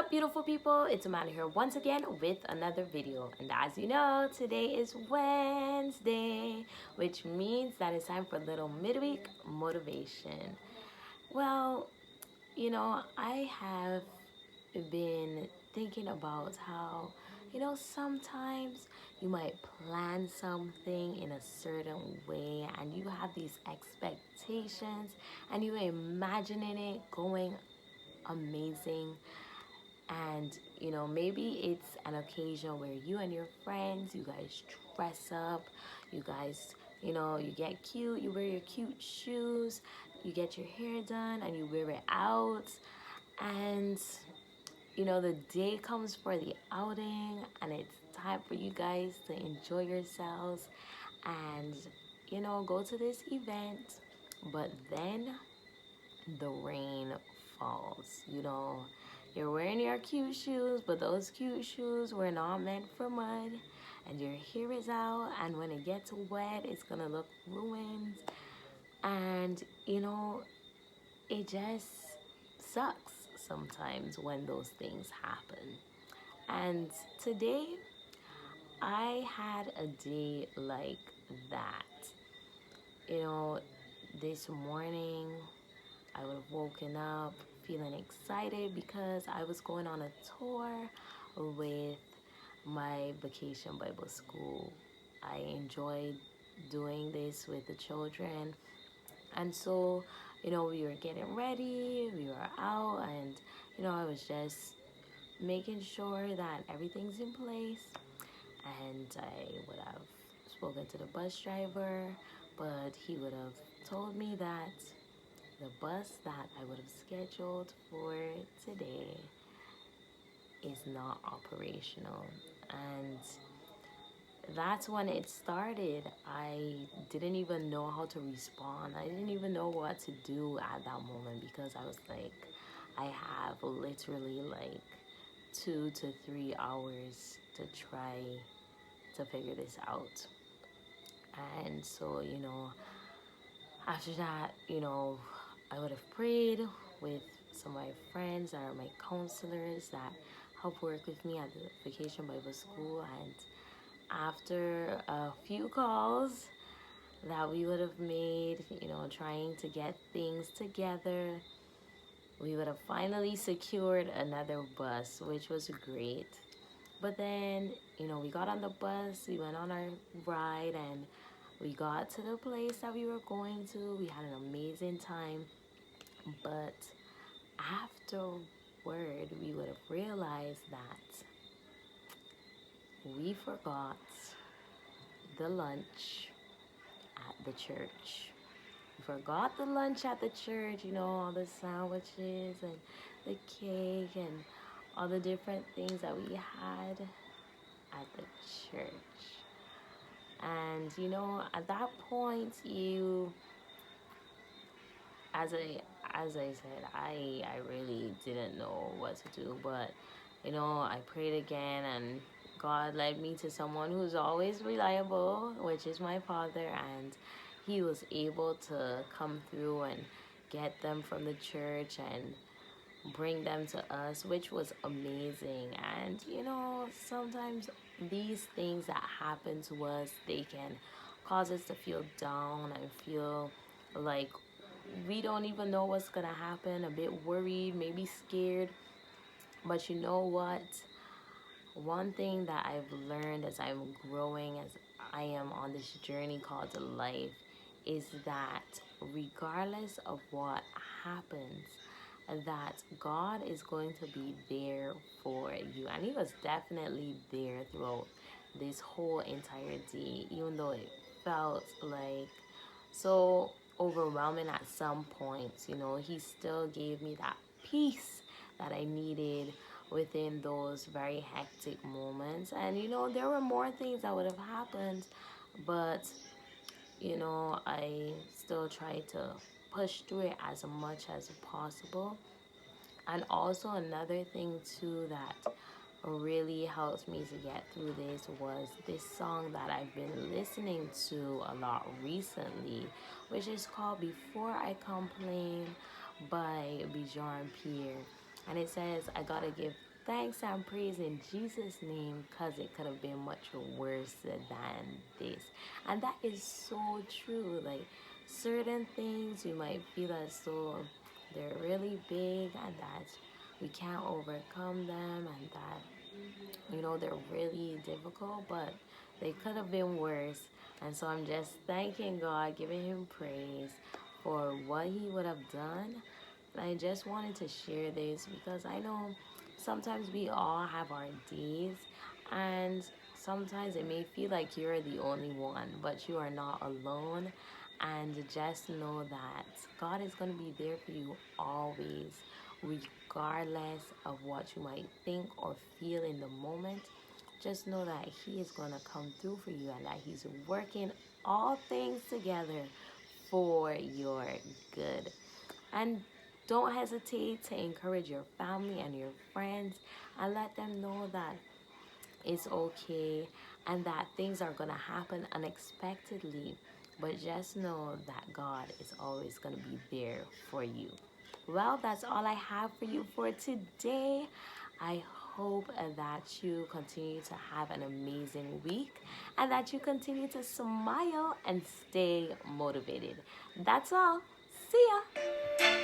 up, beautiful people? It's Amanda here once again with another video. And as you know, today is Wednesday, which means that it's time for a little midweek motivation. Well, I have been thinking about how, sometimes you might plan something in a certain way and you have these expectations and you're imagining it going amazing, and maybe it's an occasion where you and your friends, you guys dress up, you guys, you get cute, you wear your cute shoes, you get your hair done and you wear it out, and the day comes for the outing and it's time for you guys to enjoy yourselves and go to this event. But then the rain falls. You're wearing your cute shoes, but those cute shoes were not meant for mud. And your hair is out, and when it gets wet, it's gonna look ruined. And it just sucks sometimes when those things happen. And today, I had a day like that. You know, this morning, I would have woken up feeling excited because I was going on a tour with my vacation Bible school. I enjoyed doing this with the children. And so, we were getting ready, we were out, and, I was just making sure that everything's in place. And I would have spoken to the bus driver, but he would have told me that the bus that I would have scheduled for today is not operational. And that's when it started. I didn't even know how to respond. I didn't even know what to do at that moment because I was like, I have literally like 2 to 3 hours to try to figure this out. And so, after that, I would have prayed with some of my friends that are my counselors that help work with me at the Vacation Bible School. And after a few calls that we would have made, trying to get things together, we would have finally secured another bus, which was great. But then, we got on the bus, we went on our ride, and we got to the place that we were going to. We had an amazing time. But afterward, we would have realized that we forgot the lunch at the church. We forgot the lunch at the church, all the sandwiches and the cake and all the different things that we had at the church. And at that point, as I said, I really didn't know what to do, but I prayed again, and God led me to someone who's always reliable, which is my father, and he was able to come through and get them from the church and bring them to us, which was amazing. And sometimes these things that happen to us, they can cause us to feel down and feel like we don't even know what's gonna happen, a bit worried, maybe scared. But you know what? One thing that I've learned as I'm growing, as I am on this journey called life, is that regardless of what happens, that God is going to be there for you. And he was definitely there throughout this whole entire day, even though it felt like so overwhelming at some points. He still gave me that peace that I needed within those very hectic moments. And there were more things that would have happened, but I still try to push through it as much as possible. And also another thing too that really helped me to get through this was this song that I've been listening to a lot recently, which is called Before I Complain by Bijan Pierre. And it says, I gotta give thanks and praise in Jesus' name, because it could have been much worse than this. And that is so true. Like, certain things you might feel as though they're really big and that we can't overcome them and that, they're really difficult, but they could have been worse. And so I'm just thanking God, giving Him praise for what He would have done. And I just wanted to share this because I know sometimes we all have our days, and sometimes it may feel like you're the only one, but you are not alone. And just know that God is going to be there for you always, regardless of what you might think or feel in the moment. Just know that He is going to come through for you and that He's working all things together for your good. And don't hesitate to encourage your family and your friends and let them know that it's okay and that things are going to happen unexpectedly. But just know that God is always going to be there for you. Well, that's all I have for you for today. I hope that you continue to have an amazing week and that you continue to smile and stay motivated. That's all. See ya.